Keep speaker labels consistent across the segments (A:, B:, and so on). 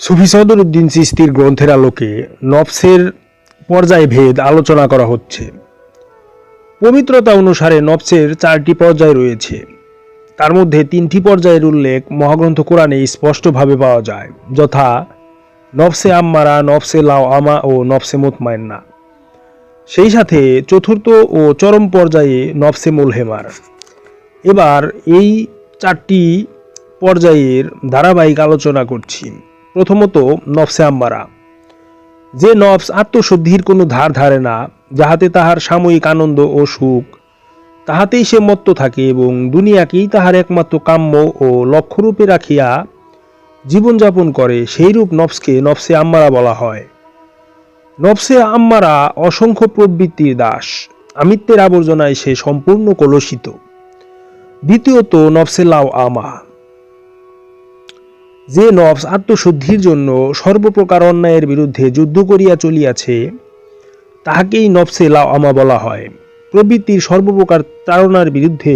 A: সুফি সদরুদ্দীন চিশতীর গ্রন্থের আলোকে নফসের পর্যায়ভেদ আলোচনা করা হচ্ছে। পবিত্রতা অনুসারে নফসের 4টি পর্যায় রয়েছে। তার মধ্যে 3টি পর্যায়ের উল্লেখ মহাগ্রন্থ কোরআনে স্পষ্টভাবে পাওয়া যায়, যথা নফসে আম্মারা, নফসে লাওয়ামা ও নফসে মুতমাইন্না। সেই সাথে চতুর্থ ও চরম পর্যায়ে নফসে মুলহেমার। এবার এই 4টি পর্যায়ের ধারাবাহিক আলোচনা করছি। প্রথমত নফসে আম্মারা, যে নফস আত্মশুদ্ধির কোনো ধার ধারে না, যাহাতে তাহার সাময়িক আনন্দ ও সুখ, তাহাতেই সে মত্ত থাকে এবং দুনিয়াকেই তাহার একমাত্র কাম্য ও লক্ষ্যরূপে রাখিয়া জীবনযাপন করে, সেইরূপ নফসকে নফসে আম্মারা বলা হয়। নফসে আম্মারা অসংখ্য প্রবৃত্তির দাস, আমিত্বের আবর্জনায় সে সম্পূর্ণ কলুষিত। দ্বিতীয়ত নফসে লাওয়ামা, যে নফস আত্মশুদ্ধির জন্য সর্বপ্রকার অন্যায়ের বিরুদ্ধে যুদ্ধ করিয়া চলিয়াছে, তাহাকেই নফসে লাওয়ামা বলা হয়। প্রবৃত্তির সর্বপ্রকার তাড়নার বিরুদ্ধে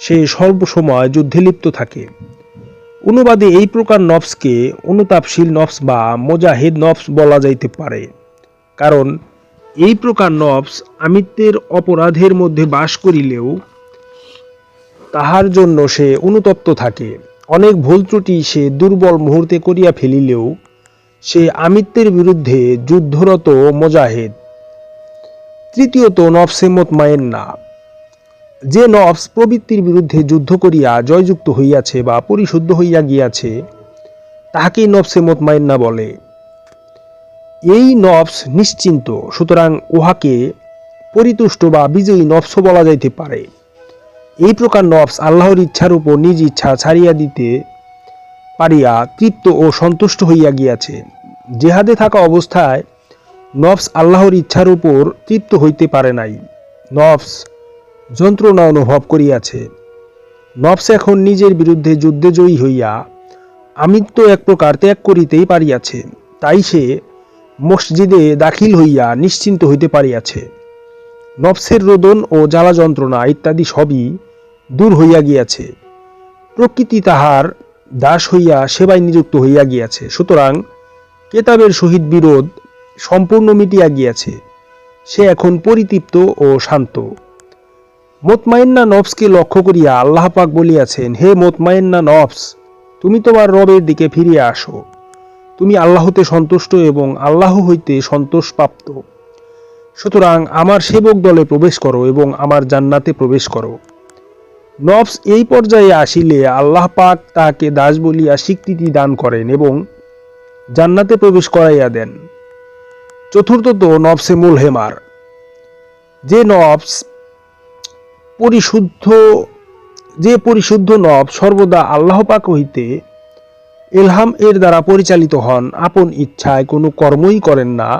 A: সে সর্বসময় যুদ্ধে লিপ্ত থাকে। অনুবাদে এই প্রকার নফসকে অনুতাপশীল নফস বা মোজাহিদ নফস বলা যাইতে পারে, কারণ এই প্রকার নফস আমিত্বের অপরাধের মধ্যে বাস করিলেও তাহার জন্য সে অনুতপ্ত থাকে। অনেক ভুল ত্রুটি সে দুর্বল মুহূর্তে করিয়া ফেলিলেও সে আমিত্বের বিরুদ্ধে যুদ্ধরত মোজাহিদ। তৃতীয়ত নফসে মুতমাইন্না, যে নফস প্রবৃত্তির বিরুদ্ধে যুদ্ধ করিয়া জয়যুক্ত হইয়াছে বা পরিশুদ্ধ হইয়া গিয়াছে, তাহাকেই নফসে মুতমাইন্না বলে। এই নফস নিশ্চিন্ত, সুতরাং উহাকে পরিতুষ্ট বা বিজয়ী নফস বলা যাইতে পারে। এই প্রকার নফস আল্লাহর ইচ্ছার উপর নিজ ইচ্ছা ছাড়িয়া দিতে পারিয়া তৃপ্ত ও সন্তুষ্ট হইয়া গিয়াছে। জেহাদে থাকা অবস্থায় নফস আল্লাহর ইচ্ছার উপর তৃপ্ত হইতে পারে নাই, নফস যন্ত্রণা অনুভব করিয়াছে। নফস এখন নিজের বিরুদ্ধে যুদ্ধে জয়ী হইয়া আমিত্ব এক প্রকার ত্যাগ করিতেই পারিয়াছে, তাই সে মসজিদে দাখিল হইয়া নিশ্চিন্ত হইতে পারিয়াছে। নফসের রোদন ও জ্বালা যন্ত্রণা ইত্যাদি সবই দূর হইয়া গিয়াছে। প্রকৃতি তাহার দাস হইয়া সেবায় নিযুক্ত হইয়া গিয়াছে, সুতরাং কেতাবের সহিত বিরোধ সম্পূর্ণ মিটিয়া গিয়াছে। সে এখন পরিতৃপ্ত ও শান্ত। মুতমাইন্না নফসকে লক্ষ্য করিয়া আল্লাহ পাক বলিয়াছেন, হে মুতমাইন্না নফস, তুমি তোমার রবের দিকে ফিরিয়া আসো। তুমি আল্লাহতে সন্তুষ্ট এবং আল্লাহ হইতে সন্তোষ প্রাপ্ত। সুতরাং আমার সেবক দলে প্রবেশ করো এবং আমার জান্নাতে প্রবেশ করো। নফস এই পর্যায়ে আসিলে আল্লাহ পাক তাহাকে দাস বলিয়া স্বীকৃতি দান করেন এবং জান্নাতে প্রবেশ করাইয়া দেন। চতুর্থত নফসে মুলহেমার, যে নফস পরিশুদ্ধ নফস সর্বদা আল্লাহ পাক হইতে ইলহাম এর দ্বারা পরিচালিত হন, আপন ইচ্ছায় কোনো কর্মই করেন না,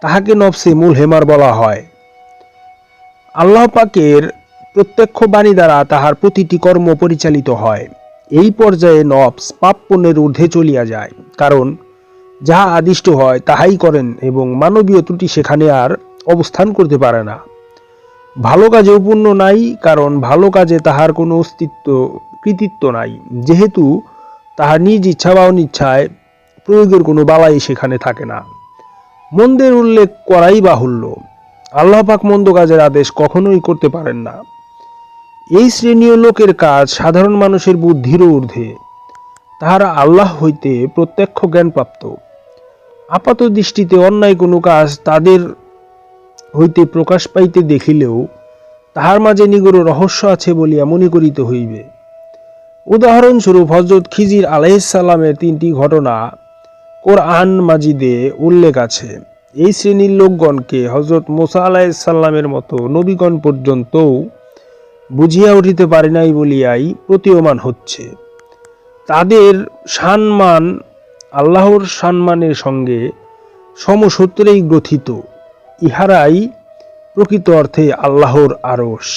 A: তাহাকে নফসে মুলহেমার বলা হয়। আল্লাহ পাকের প্রত্যক্ষ বাণী দ্বারা তাহার প্রতিটি কর্ম পরিচালিত হয়। এই পর্যায়ে নফস পাপ পুণ্যের ঊর্ধ্বে চলিয়া যায়, কারণ যাহা আদিষ্ট হয় তাহাই করেন এবং মানবীয় ত্রুটি সেখানে আর অবস্থান করতে পারে না। ভালো কাজেও পুণ্য নাই, কারণ ভালো কাজে তাহার কোনো কৃতিত্ব নাই, যেহেতু তাহার নিজ ইচ্ছা বা অনিচ্ছায় প্রয়োগের কোনো বালাই সেখানে থাকে না। মন্দের উল্লেখ করাই বাহুল্য, আল্লাহ পাক মন্দ কাজের আদেশ কখনোই করতে পারেন না। এই শ্রেণীয় লোকের কাজ সাধারণ মানুষের বুদ্ধিরও ঊর্ধ্বে। তাহারা আল্লাহ হইতে প্রত্যক্ষ জ্ঞান প্রাপ্ত। আপাত দৃষ্টিতে অন্যায় কোনো কাজ তাদের হইতে প্রকাশ পাইতে দেখিলেও তাহার মাঝে নিগূঢ় রহস্য আছে বলিয়া মনে করিতে হইবে। উদাহরণস্বরূপ হযরত খিজির আলাইহিস সালামের 3টি ঘটনা কোরআন মাজিদে উল্লেখ আছে। এই শ্রেণীর লোকগণকে হযরত মুসা আলাইহিস সালামের মতো নবীগণ পর্যন্তও বুঝিয়া উঠিতে পারে নাই বলিয়াই প্রতীয়মান হচ্ছে। তাদের সম্মান আল্লাহর সম্মানের সঙ্গে সমসূত্রেই গ্রথিত। ইহারাই প্রকৃত অর্থে আল্লাহর আরশ।